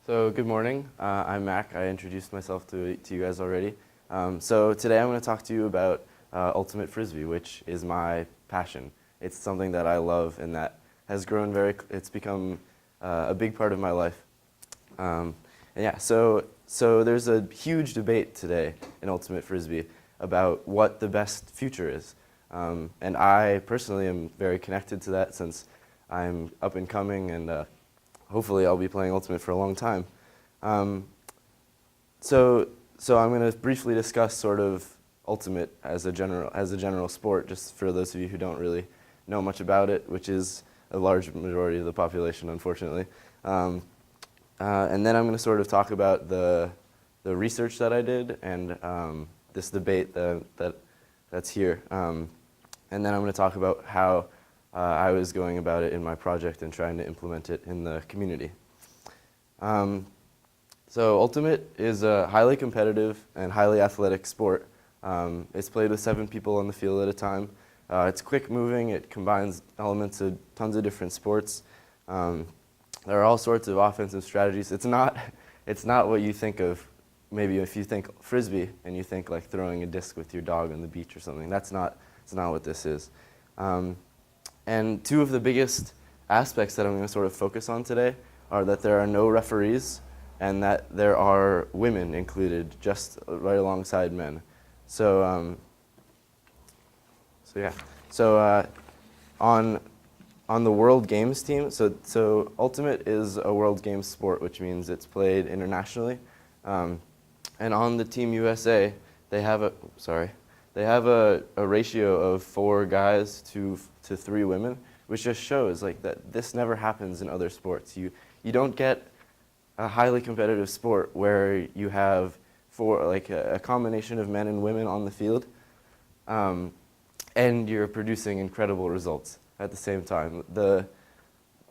So good morning. I'm Mac. I introduced myself to you guys already. So today I'm going to talk to you about ultimate frisbee, which is my passion. It's something that I love and that has grown it's become a big part of my life. And yeah, so there's a huge debate today in ultimate frisbee about what the best future is. And I personally am very connected to that since I'm up and coming and hopefully I'll be playing Ultimate for a long time. So I'm going to briefly discuss sort of Ultimate as a general sport, just for those of you who don't really know much about it, which is a large majority of the population, unfortunately. And then I'm going to sort of talk about the research that I did and this debate that's here. And then I'm going to talk about how I was going about it in my project and trying to implement it in the community. So Ultimate is a highly competitive and highly athletic sport. It's played with 7 people on the field at a time. It's quick moving. It combines elements of tons of different sports. There are all sorts of offensive strategies. It's not what you think of. Maybe if you think frisbee and you think like throwing a disc with your dog on the beach or something. It's not what this is. And 2 of the biggest aspects that I'm going to sort of focus on today are that there are no referees and that there are women included just right alongside men. So on the World Games team, so Ultimate is a World Games sport, which means it's played internationally. And on the Team USA, they have a ratio of 4 guys to 3 women, which just shows like that this never happens in other sports. You don't get a highly competitive sport where you have a combination of men and women on the field, and you're producing incredible results at the same time.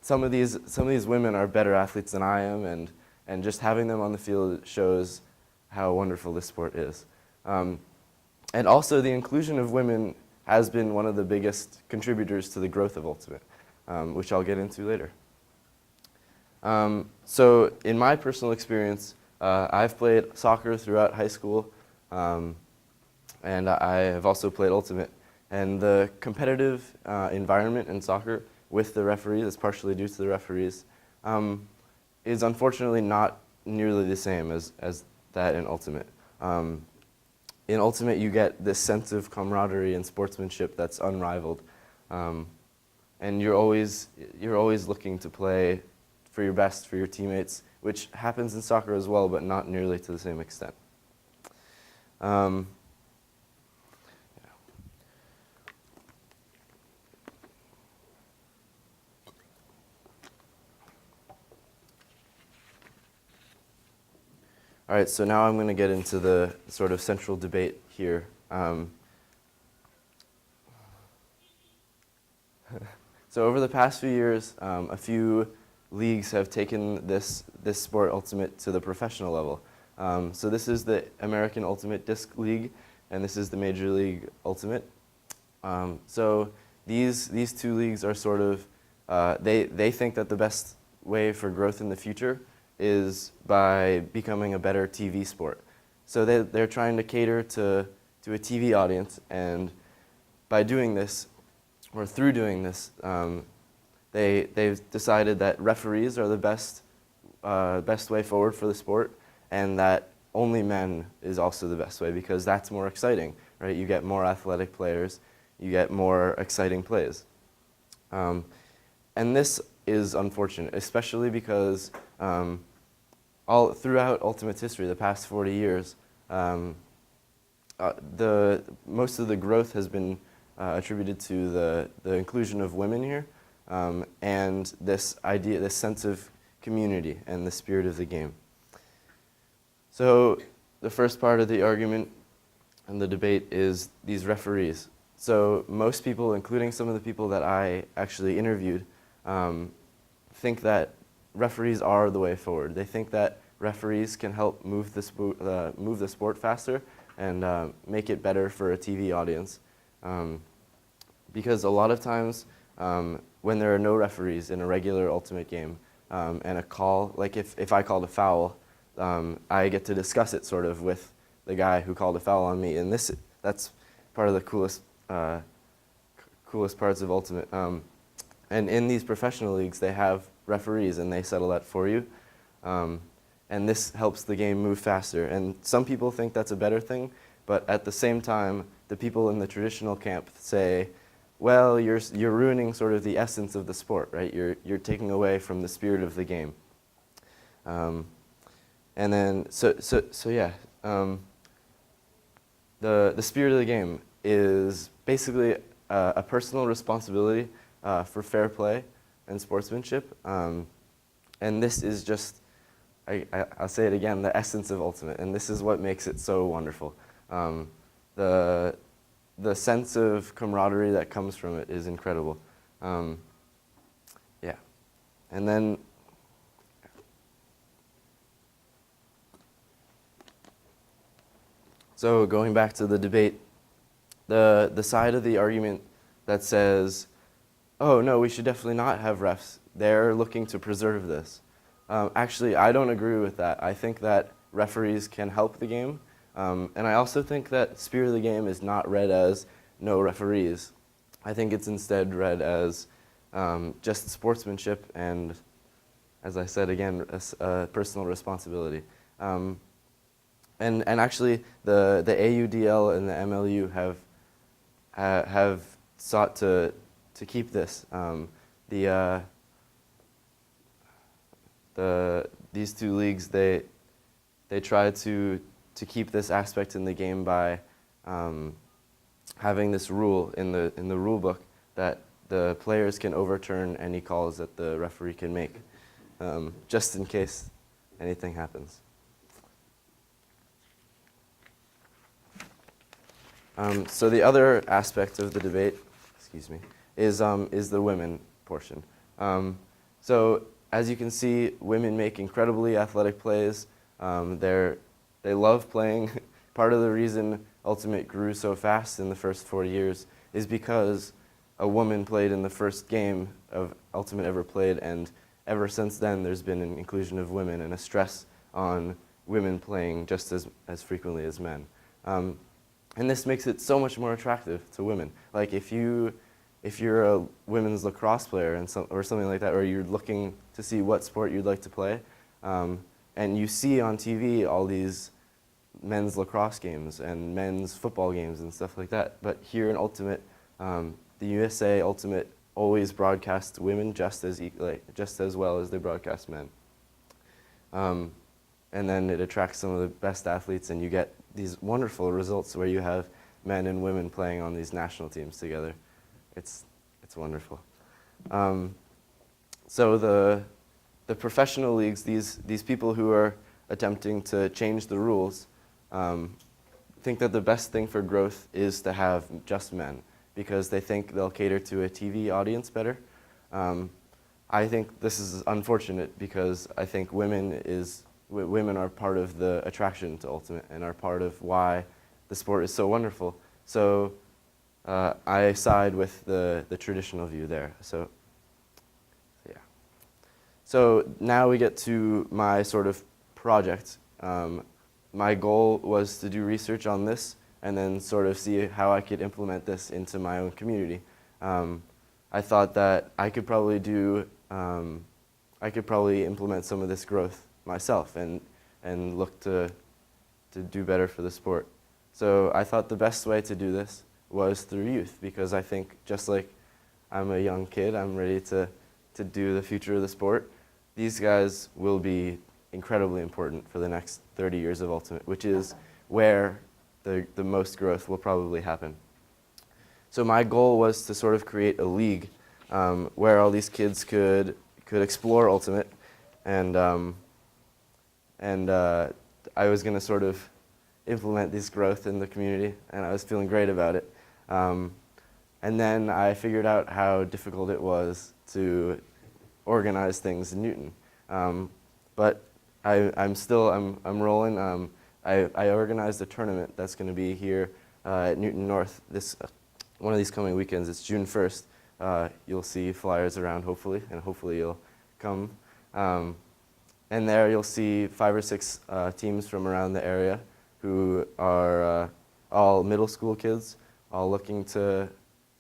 Some of these women are better athletes than I am, and just having them on the field shows how wonderful this sport is. And also the inclusion of women has been one of the biggest contributors to the growth of Ultimate, which I'll get into later. So in my personal experience, I've played soccer throughout high school, and I have also played Ultimate. And the competitive environment in soccer with the referees, it's partially due to the referees, is unfortunately not nearly the same as that in Ultimate. In Ultimate, you get this sense of camaraderie and sportsmanship that's unrivaled, and you're always looking to play for your best for your teammates, which happens in soccer as well, but not nearly to the same extent. All right, so now I'm going to get into the sort of central debate here. So over the past few years, a few leagues have taken this sport Ultimate to the professional level. So this is the American Ultimate Disc League, and this is the Major League Ultimate. So these 2 leagues are sort of, they think that the best way for growth in the future is by becoming a better TV sport. So they're trying to cater to a TV audience, and by doing this, or through doing this, they've decided that referees are the best way forward for the sport, and that only men is also the best way because that's more exciting, right? You get more athletic players, you get more exciting plays. And this is unfortunate, especially because all throughout Ultimate's history, the past 40 years, most of the growth has been attributed to the inclusion of women here, and this sense of community and the spirit of the game. So the first part of the argument and the debate is these referees. So most people, including some of the people that I actually interviewed, think that referees are the way forward. They think that referees can help move the sport faster and make it better for a TV audience. Because a lot of times when there are no referees in a regular Ultimate game, and a call, like if I called a foul, I get to discuss it sort of with the guy who called a foul on me, and that's part of the coolest parts of Ultimate. And in these professional leagues, they have referees, and they settle that for you. And this helps the game move faster. And some people think that's a better thing, but at the same time, the people in the traditional camp say, well, you're ruining sort of the essence of the sport, right? You're taking away from the spirit of the game. And then, yeah, the spirit of the game is basically a personal responsibility for fair play and sportsmanship. And this is just, I'll say it again, the essence of Ultimate, and this is what makes it so wonderful. The sense of camaraderie that comes from it is incredible. Yeah. And then, so going back to the debate, the side of the argument that says, oh no, we should definitely not have refs, they're looking to preserve this. Actually, I don't agree with that. I think that referees can help the game. And I also think that spirit of the game is not read as no referees. I think it's instead read as just sportsmanship and, as I said again, a personal responsibility. And actually, the AUDL and the MLU have sought to keep this. These two leagues, they try to keep this aspect in the game by having this rule in the rule book that the players can overturn any calls that the referee can make, just in case anything happens. So the other aspect of the debate, excuse me, is the women portion. So as you can see, women make incredibly athletic plays. They love playing. Part of the reason Ultimate grew so fast in the first 4 years is because a woman played in the first game of Ultimate ever played, and ever since then there's been an inclusion of women and a stress on women playing just as frequently as men. And this makes it so much more attractive to women. Like if you're a women's lacrosse player or something like that, or you're looking to see what sport you'd like to play, and you see on TV all these men's lacrosse games and men's football games and stuff like that, but here in Ultimate, the USA Ultimate always broadcasts women just as well as they broadcast men. And then it attracts some of the best athletes, and you get these wonderful results where you have men and women playing on these national teams together. It's wonderful. So the professional leagues, these people who are attempting to change the rules, think that the best thing for growth is to have just men, because they think they'll cater to a TV audience better. I think this is unfortunate, because I think women are part of the attraction to Ultimate and are part of why the sport is so wonderful. So I side with the traditional view there. So yeah. So now we get to my sort of project. My goal was to do research on this and then sort of see how I could implement this into my own community. I thought that I could probably implement some of this growth myself and look to do better for the sport. So I thought the best way to do this was through youth, because I think just like I'm a young kid, I'm ready to do the future of the sport. These guys will be incredibly important for the next 30 years of Ultimate, which is where the most growth will probably happen. So my goal was to sort of create a league where all these kids could explore Ultimate, and I was going to sort of implement this growth in the community, and I was feeling great about it. And then I figured out how difficult it was to organize things in Newton. But I'm rolling. I organized a tournament that's going to be here at Newton North one of these coming weekends. It's June 1st. You'll see flyers around, hopefully, and hopefully you'll come. And there you'll see 5 or 6 teams from around the area who are all middle school kids, all looking to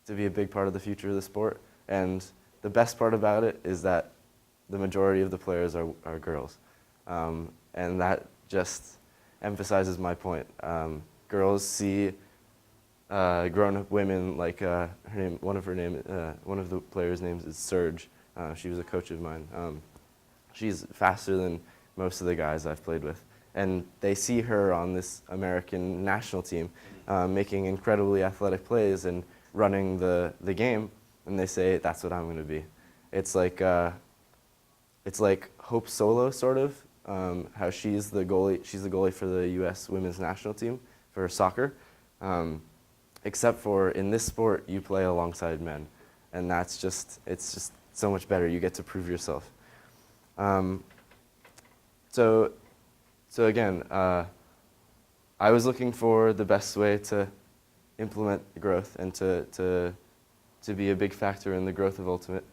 be a big part of the future of the sport. And the best part about it is that the majority of the players are girls. And that just emphasizes my point. Girls see grown-up women like one of the players' names is Serge. She was a coach of mine. She's faster than most of the guys I've played with. And they see her on this American national team making incredibly athletic plays and running the game, and they say, that's what I'm going to be. It's like Hope Solo, sort of, how she's the goalie for the U.S. women's national team for soccer. Except for in this sport, you play alongside men. And it's just so much better. You get to prove yourself. So again, I was looking for the best way to implement growth and to be a big factor in the growth of Ultimate.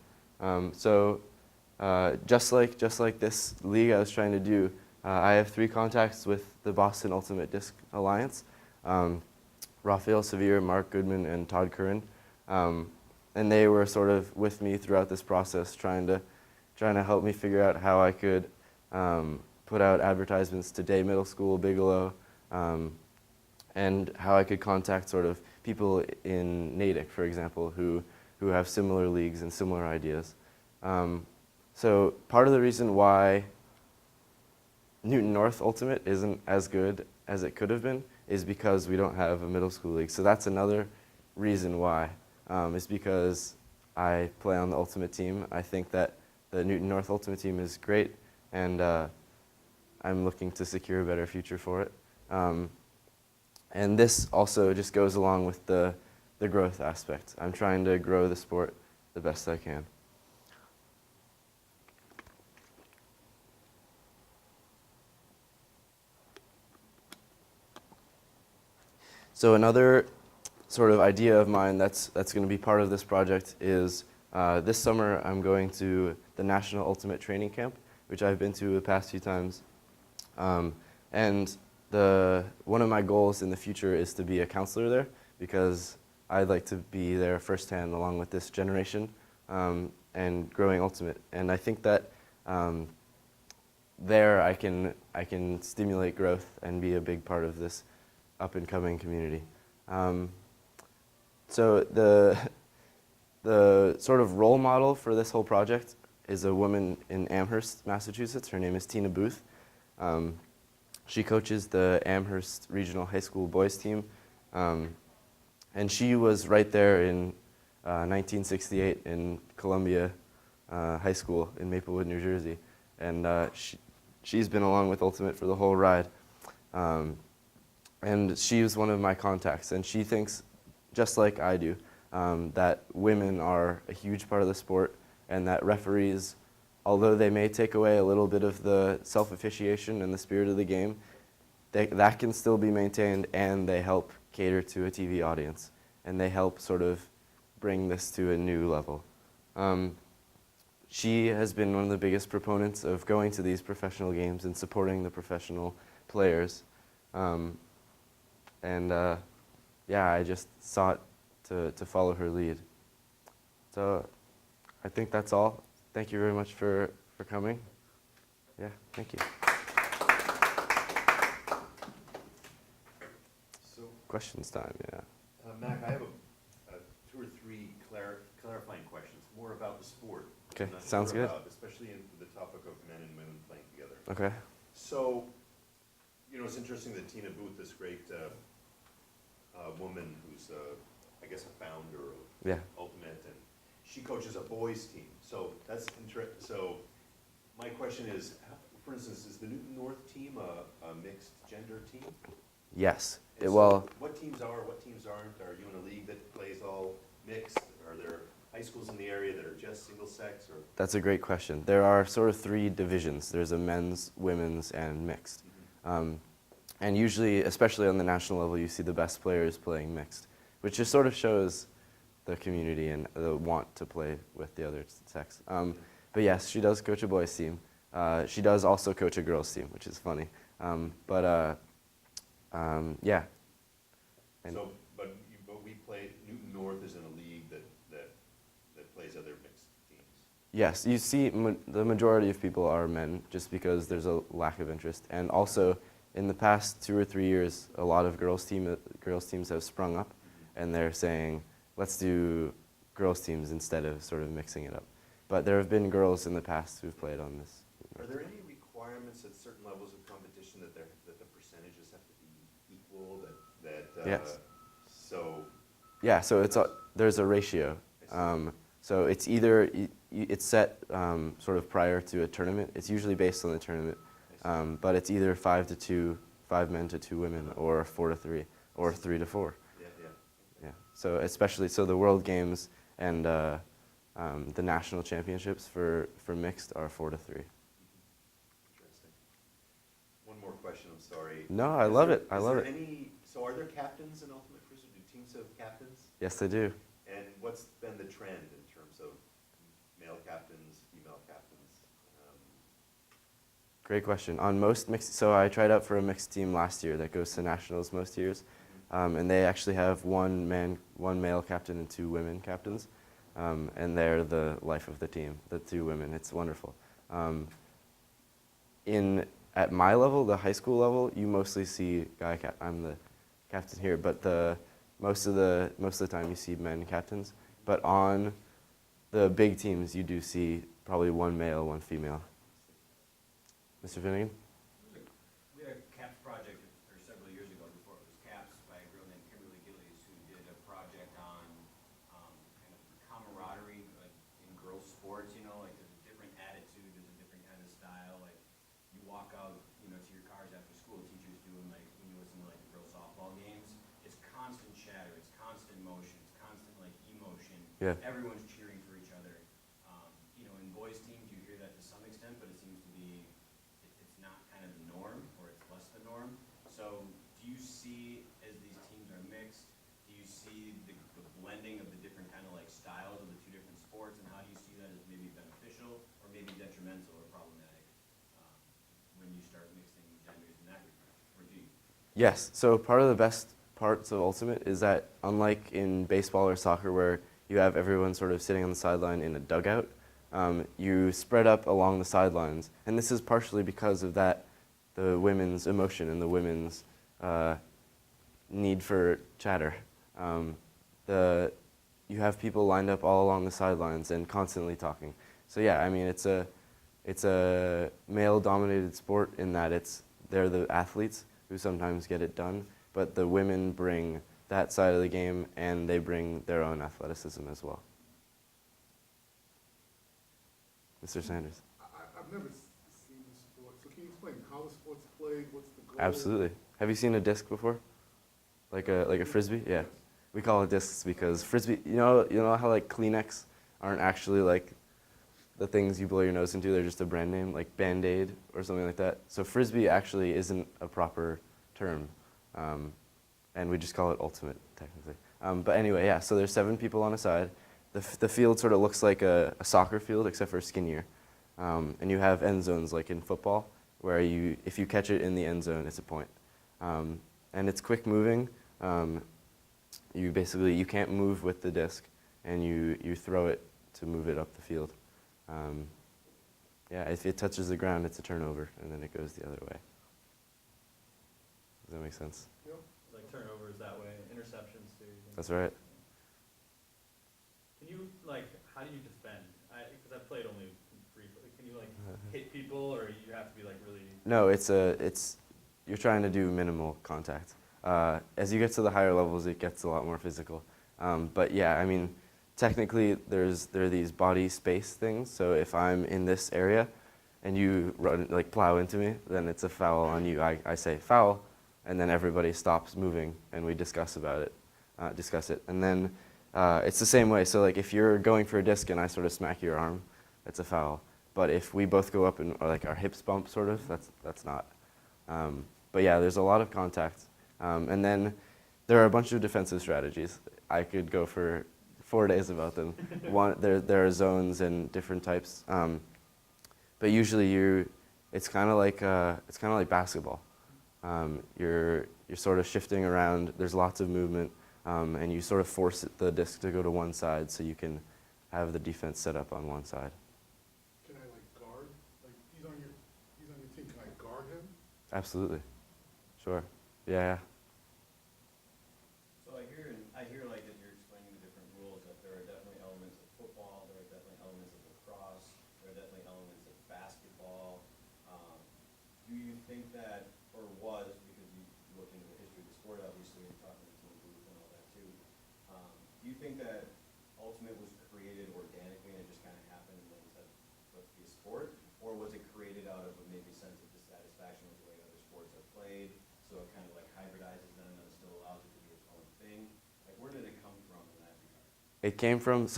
Just like this league I was trying to do, I have 3 contacts with the Boston Ultimate Disc Alliance. Raphael Severe, Mark Goodman, and Todd Curran. And they were sort of with me throughout this process, trying to help me figure out how I could put out advertisements to Day Middle School, Bigelow, and how I could contact sort of people in Natick, for example, who have similar leagues and similar ideas. So part of the reason why Newton North Ultimate isn't as good as it could have been is because we don't have a middle school league. So that's another reason why, is because I play on the Ultimate team. I think that the Newton North Ultimate team is great, and I'm looking to secure a better future for it. And this also just goes along with the growth aspect. I'm trying to grow the sport the best I can. So another sort of idea of mine that's going to be part of this project is this summer I'm going to the National Ultimate Training Camp, which I've been to the past few times. And one of my goals in the future is to be a counselor there, because I'd like to be there firsthand along with this generation and growing Ultimate. And I think that there I can stimulate growth and be a big part of this up-and-coming community. So the sort of role model for this whole project is a woman in Amherst, Massachusetts. Her name is Tina Booth. She coaches the Amherst Regional High School boys team. And she was right there in 1968 in Columbia High School in Maplewood, New Jersey. And she's been along with Ultimate for the whole ride. And she is one of my contacts, and she thinks, just like I do, that women are a huge part of the sport, and that referees, although they may take away a little bit of the self-officiation and the spirit of the game, that can still be maintained, and they help cater to a TV audience, and they help sort of bring this to a new level. She has been one of the biggest proponents of going to these professional games and supporting the professional players. Yeah, I just sought to follow her lead. So I think that's all. Thank you very much for coming. Yeah, thank you. So, questions time, yeah. Mac, I have 2 or 3 clarifying questions, more about the sport. Okay, sounds good. Especially in the topic of men and women playing together. Okay. So, it's interesting that Tina Booth, this great woman who's, I guess, a founder of Ultimate, and she coaches a boys team. So that's interesting. So my question is, for instance, is the Newton North team a mixed gender team? Yes. What teams aren't? Are you in a league that plays all mixed? Are there high schools in the area that are just single sex? Or? That's a great question. There are sort of 3 divisions. There's a men's, women's, and mixed. Mm-hmm. And usually, especially on the national level, you see the best players playing mixed, which just sort of shows the community and the want to play with the other sex. But yes, she does coach a boys team. She does also coach a girls team, which is funny. Yeah. And But we play, Newton North is in a league that plays other mixed teams. yes, you see the majority of people are men just because there's a lack of interest. And also, in the past 2 or 3 years, a lot of girls teams have sprung up, and they're saying, let's do girls teams instead of sort of mixing it up. But there have been girls in the past who've played on this. Are there any requirements at certain levels of competition that the percentages have to be equal, Yes. So? Yeah, so there's a ratio. So it's either, it's set sort of prior to a tournament. It's usually based on the tournament. But it's either 5 to 2, 5 men to 2 women, or 4 to 3, or 3 to 4. Yeah. So especially, so the World Games and the national championships for mixed are 4 to 3. Interesting. One more question, I'm sorry. No, I love it. So are there captains in Ultimate Frisbee? Do teams have captains? Yes, they do. And what's been the trend in terms of male captains, female captains? Great question. On most mixed, so I tried out for a mixed team last year that goes to nationals most years, and they actually have one male captain and 2 women captains, and they're the life of the team. The 2 women, it's wonderful. At my level, the high school level, you mostly see I'm the captain here, but most of the time you see men captains. But on the big teams, you do see probably 1 male, 1 female. Mr. Finnegan? We had a CAPS project several years ago, before it was CAPS, by a girl named Kimberly Gillies, who did a project on kind of camaraderie in girls' sports. You know, like there's a different attitude, there's a different kind of style. Like you walk out, you know, to your cars after school, teachers doing like when you listen to like the girls' softball games. It's constant chatter, it's constant motion, it's constant like emotion. Yeah. Everyone's cheering for each other. You know, in boys' teams, you hear that to some extent, but it seems to be it's not kind of the norm, or it's less the norm. So do you see, as these teams are mixed, do you see the blending of the different kind of like styles of the 2 different sports, and how do you see that as maybe beneficial or maybe detrimental or problematic when you start mixing genders in that regard? Or do you? Yes. So part of the best parts of Ultimate is that, unlike in baseball or soccer where you have everyone sort of sitting on the sideline in a dugout, you spread up along the sidelines. And this is partially because of that, the women's emotion and the women's need for chatter. You have people lined up all along the sidelines and constantly talking. So yeah, I mean, it's a male-dominated sport in that they're the athletes who sometimes get it done, but the women bring that side of the game, and they bring their own athleticism as well. Mr. Sanders. I've never seen the sport, so can you explain how the sport's played? What's the goal? Absolutely. Have you seen a disc before? Like a frisbee? Yeah. We call it discs because frisbee. You know how like Kleenex aren't actually like the things you blow your nose into. They're just a brand name, like Band-Aid or something like that. So frisbee actually isn't a proper term, and we just call it ultimate technically. But anyway, yeah. So there's 7 people on a side. The field sort of looks like a soccer field, except for skinnier. And you have end zones like in football, where if you catch it in the end zone, it's a point. And it's quick moving. You can't move with the disc, and you throw it to move it up the field. Yeah, if it touches the ground, it's a turnover, and then it goes the other way. Does that make sense? Yep. Like turnovers that way, interceptions too. That's right. Can you, like, how do you defend? Because I've played only briefly. Can you, like, hit people, or you have to be, like, really... No, you're trying to do minimal contact. As you get to the higher levels, it gets a lot more physical. But yeah, I mean, technically, there are these body space things. So if I'm in this area, and you plow into me, then it's a foul on you. I say foul, and then everybody stops moving, and we discuss it. And then it's the same way. So like if you're going for a disc and I sort of smack your arm, it's a foul. But if we both go up and like our hips bump, sort of, that's not. But yeah, there's a lot of contact. And then there are a bunch of defensive strategies. I could go for 4 days about them. There are zones and different types. but usually it's kind of like basketball. You're sort of shifting around. There's lots of movement, and you sort of force the disc to go to one side so you can have the defense set up on one side. Can I like guard? Like he's on your team. Can I guard him? Absolutely, sure, yeah. So I hear like that you're explaining the different rules, that there are definitely elements of football, there are definitely elements of lacrosse, there are definitely elements of basketball. Do you think that, or was, because you looked into the history of the sport, obviously, and talking to some group and all that too, do you think that Ultimate was created organically and it just kind of happened and then said, let's be a sport? Or was it created out of a maybe sense of dissatisfaction with the way other sports are played, so it kind of like hybridizes them and still allows it to be its own thing? Like, where did it come from in that regard? It came from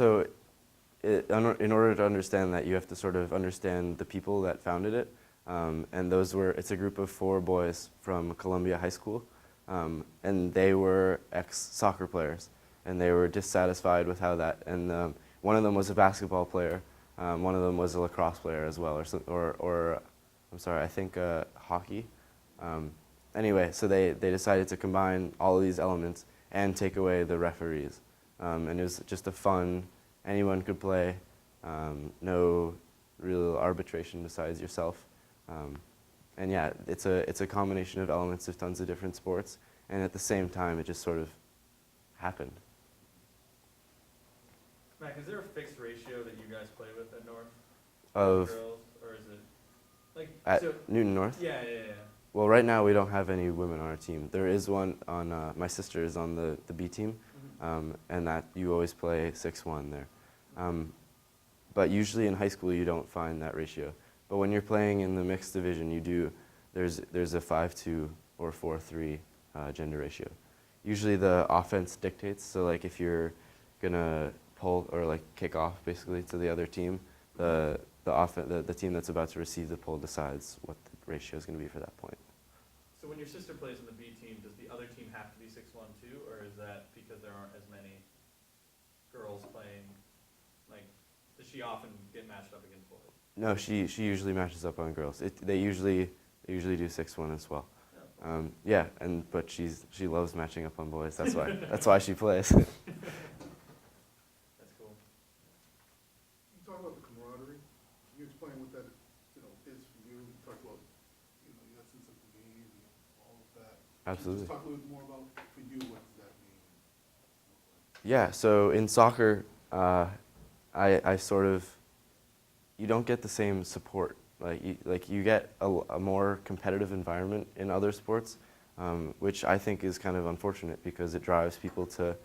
in order to understand that, you have to sort of understand the people that founded it, and it's a group of 4 boys from Columbia High School, and they were ex-soccer players, and they were dissatisfied with how that, and one of them was a basketball player, one of them was a lacrosse player as well, or I'm sorry, I think hockey. Anyway, so they decided to combine all of these elements and take away the referees, and it was just a fun, anyone could play, no real arbitration besides yourself. And yeah, it's a combination of elements of tons of different sports, and at the same time, it just sort of happened. Mac, is there a fixed ratio that you guys play with at North? Of Girls, or is it like at so? Newton North? Yeah. Well, right now we don't have any women on our team. There is one on, my sister is on the B team, and that you always play 6-1 there. But usually in high school you don't find that ratio. But when you're playing in the mixed division, there's a 5-2 or 4-3 gender ratio. Usually the offense dictates, so like if you're gonna pull or like kick off basically to the other team, the team that's about to receive the pull decides what the ratio is going to be for that point. So when your sister plays on the B team, does the other team have to be 6-1 too, or is that because there aren't as many girls playing? Like, does she often get matched up against boys? No, she usually matches up on girls. They usually do 6-1 as well. Oh. Yeah, but she loves matching up on boys. That's why she plays. That's cool. You talk about the camaraderie. Can you explain what that is for you? You talk about the essence of the game and all of that. Absolutely. Just talk a little bit more about for you what does that mean? Yeah, so in soccer, I sort of, you don't get the same support. Like you get a more competitive environment in other sports, which I think is kind of unfortunate because it drives people to,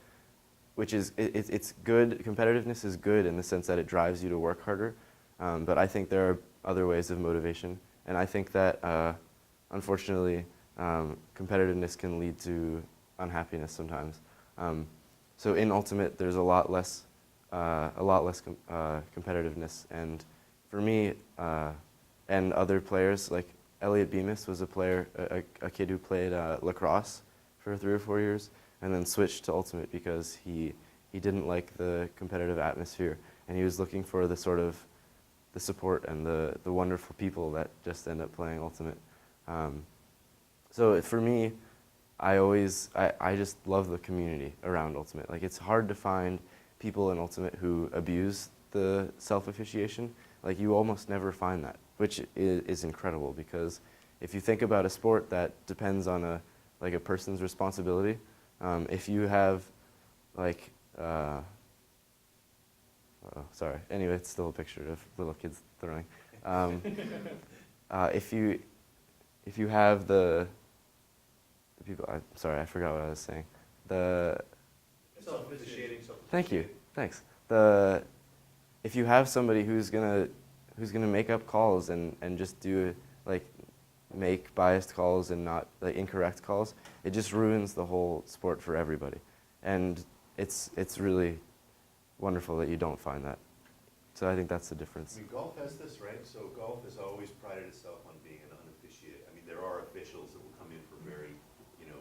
it's good, competitiveness is good in the sense that it drives you to work harder, but I think there are other ways of motivation, and I think that unfortunately competitiveness can lead to unhappiness sometimes. So in Ultimate, there's a lot less competitiveness, and for me and other players, like Elliot Bemis was a player, a kid who played lacrosse for 3 or 4 years, and then switched to Ultimate because he didn't like the competitive atmosphere, and he was looking for the sort of the support and the wonderful people that just end up playing Ultimate. So for me, I just love the community around Ultimate. Like, it's hard to find people in Ultimate who abuse the self-officiation. Like, you almost never find that, which is incredible, because if you think about a sport that depends on a person's responsibility, if you have sorry. Anyway, it's still a picture of little kids throwing. If you have the people, I'm sorry, I forgot what I was saying. Self-officiating. Thank you. Thanks. If you have somebody who's gonna make up calls and just make biased calls and not incorrect calls, it just ruins the whole sport for everybody. And it's really wonderful that you don't find that. So I think that's the difference. I mean, golf has this, right? So golf has always prided itself on being an unofficiated. I mean, there are officials that will come in for very,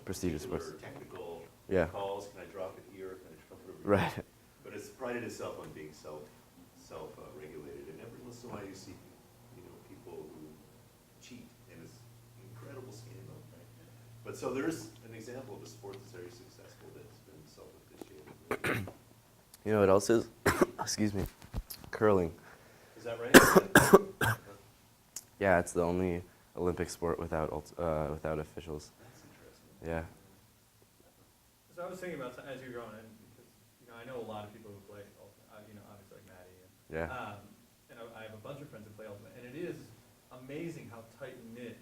Prestigious particular technical Yeah. calls. Can I drop it here? Can I drop it over here? Right. But it's prided itself on being self-regulated. And every once in a while you see, But so there's an example of a sport that's very successful that's been self-officiated. You know what else is? Excuse me. Curling. Is that right? Yeah, it's the only Olympic sport without without officials. That's interesting. Yeah. So I was thinking about, as you're going in, because, I know a lot of people who play Ultimate, obviously like Maddie. Yeah. And I have a bunch of friends who play Ultimate, and it is amazing how tight-knit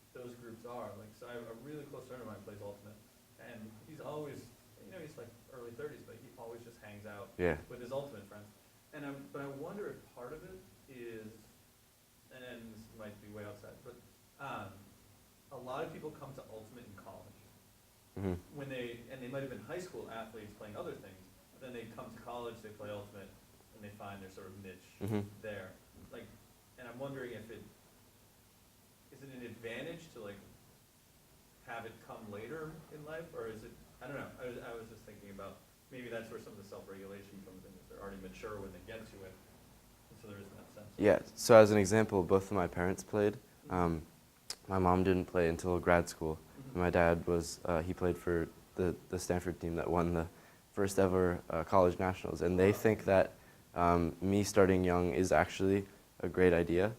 those groups are. Like, so I have a really close friend of mine who plays Ultimate, and he's always, he's like early 30s, but he always just hangs out Yeah. with his Ultimate friends. And but I wonder if part of it is, and this might be way outside, but a lot of people come to Ultimate in college. Hmm. And they might have been high school athletes playing other things, but then they come to college, they play Ultimate, and they find their sort of niche there. Like, and I'm wondering if is it an advantage to like have it come later in life, or is it, I don't know, I was just thinking about, maybe that's where some of the self-regulation comes in, if they're already mature when they get to it, and so there isn't that sense. Yeah. So as an example, both of my parents played. My mom didn't play until grad school. My dad he played for the Stanford team that won the first ever college nationals. And they think that me starting young is actually a great idea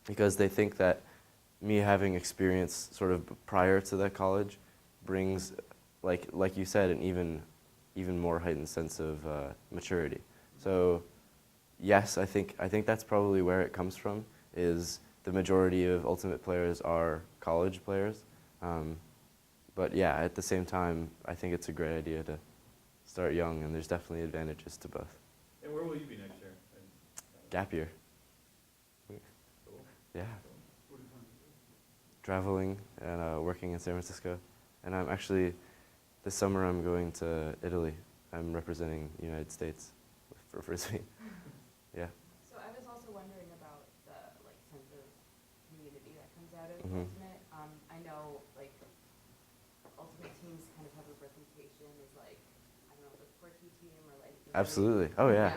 because they think that me having experience sort of prior to that college brings, like you said, an even more heightened sense of maturity. So yes, I think that's probably where it comes from, is the majority of Ultimate players are college players. But yeah, at the same time, I think it's a great idea to start young, and there's definitely advantages to both. And where will you be next year? Gap year. Cool. Yeah. What are you planning to do? Traveling and working in San Francisco. And I'm actually, this summer I'm going to Italy. I'm representing the United States for Frisbee. Yeah. So I was also wondering about the sense of community that comes out of Mhm. Ultimate. I know Ultimate teams kind of have a reputation as I don't know, the quirky team or the Absolutely. Oh yeah.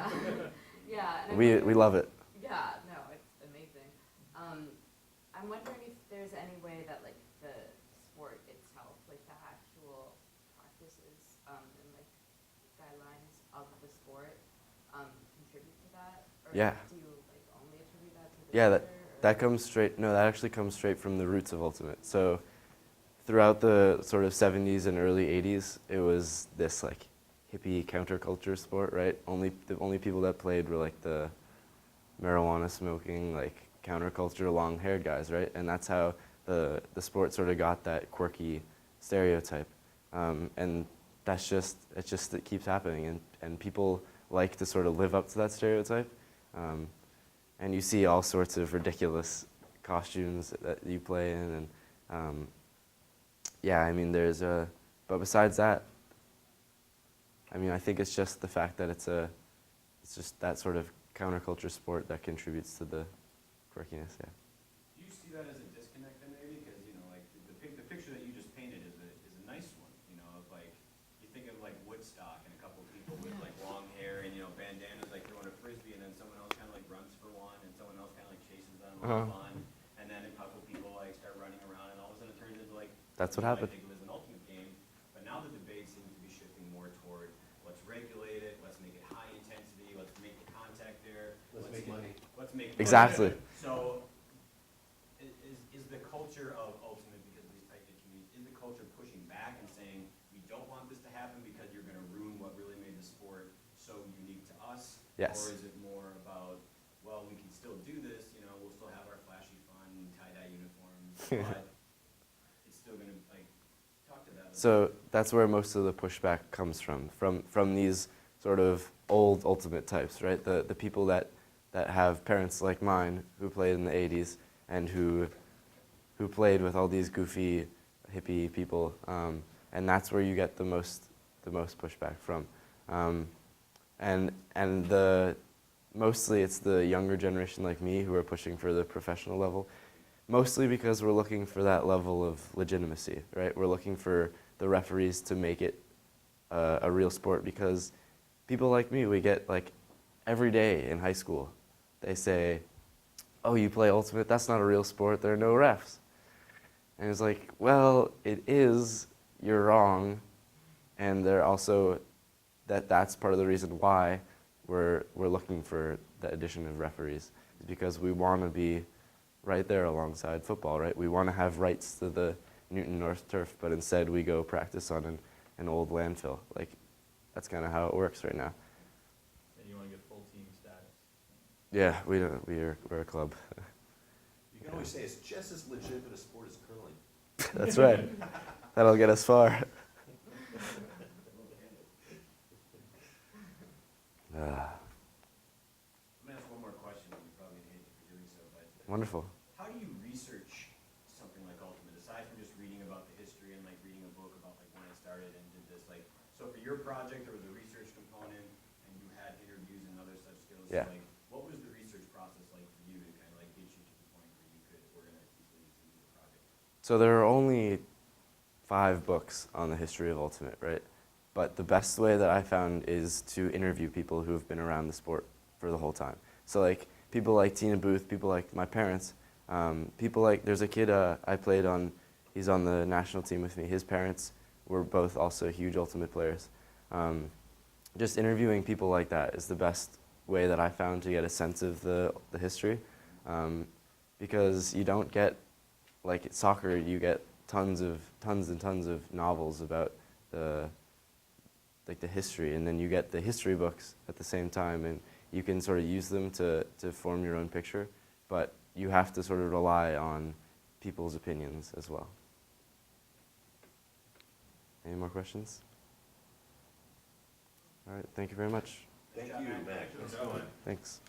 Yeah. And I'm We wondering- love it. Yeah, no, it's amazing. I'm wondering if there's any way that the sport itself, the actual practices and guidelines of the sport contribute to that? Or Yeah. do you only attribute that to the Yeah, culture, or- that comes straight, no, that actually comes straight from the roots of Ultimate. So throughout the sort of 70s and early 80s, it was this hippie counterculture sport, right? The only people that played were the marijuana smoking, counterculture long-haired guys, right? And that's how the sport sort of got that quirky stereotype. And it keeps happening, and people like to sort of live up to that stereotype. And you see all sorts of ridiculous costumes that you play in, and yeah, I mean, but besides that, I mean, I think it's just the fact that it's just that sort of counterculture sport that contributes to the quirkiness, yeah. Do you see that as a disconnect then maybe? Because, the picture that you just painted is a nice one, of you think of Woodstock and a couple of people with long hair and, bandanas throwing a Frisbee, and then someone else kind of runs for one, and someone else kind of chases them on fun, and then a couple of people start running around, and all of a sudden it turns into That's what happened. I think it was an Ultimate game, but now the debate seems to be shifting more toward let's regulate it, let's make it high intensity, let's make the contact there. Let's make money. Let's make Exactly. money. So is the culture of Ultimate, because of these tight-knit communities, is the culture pushing back and saying we don't want this to happen because you're going to ruin what really made the sport so unique to us? Yes. Or is it more about, well, we can still do this, we'll still have our flashy, fun, tie-dye uniforms, but it's still going to, talk to that. So that's where most of the pushback comes from these sort of old Ultimate types, right? The people that have parents like mine who played in the 80s and who played with all these goofy hippie people, and that's where you get the most pushback from. And mostly it's the younger generation like me who are pushing for the professional level, mostly because we're looking for that level of legitimacy, right? We're looking for the referees to make it a real sport, because people like me, we get every day in high school, they say, oh, you play Ultimate? That's not a real sport. There are no refs. And it's like, well, it is, you're wrong. And they're also, that's part of the reason why we're looking for the addition of referees, is because we want to be right there alongside football, right? We want to have rights to the Newton North turf, but instead we go practice on an old landfill. Like, that's kind of how it works right now. And you want to get full team status. Yeah, we don't, we're a club. You can always say it's just as legitimate a sport as curling. That's right. That'll get us far. Let me ask one more question, and you're probably gonna hate me for doing so, but Wonderful. how do you research something like Ultimate, aside from just reading about the history and like reading a book about like when it started and did this, like, so for your project, there was a research component, and you had interviews and other such skills. Yeah. So, like, what was the research process like for you to kind of like get you to the point where you could organize these leagues and do the project? So there are only 5 books on the history of Ultimate, right? But the best way that I found is to interview people who have been around the sport for the whole time. So like people like Tina Booth, people like my parents, people like, there's a kid I played on, he's on the national team with me. His parents were both also huge Ultimate players. Just interviewing people like that is the best way that I found to get a sense of the history. Because you don't get, like soccer, you get tons and tons of novels about the history, and then you get the history books at the same time, and you can sort of use them to form your own picture, but you have to sort of rely on people's opinions as well. Any more questions? All right, thank you very much. Thank you, Mac. That's fun. Thanks.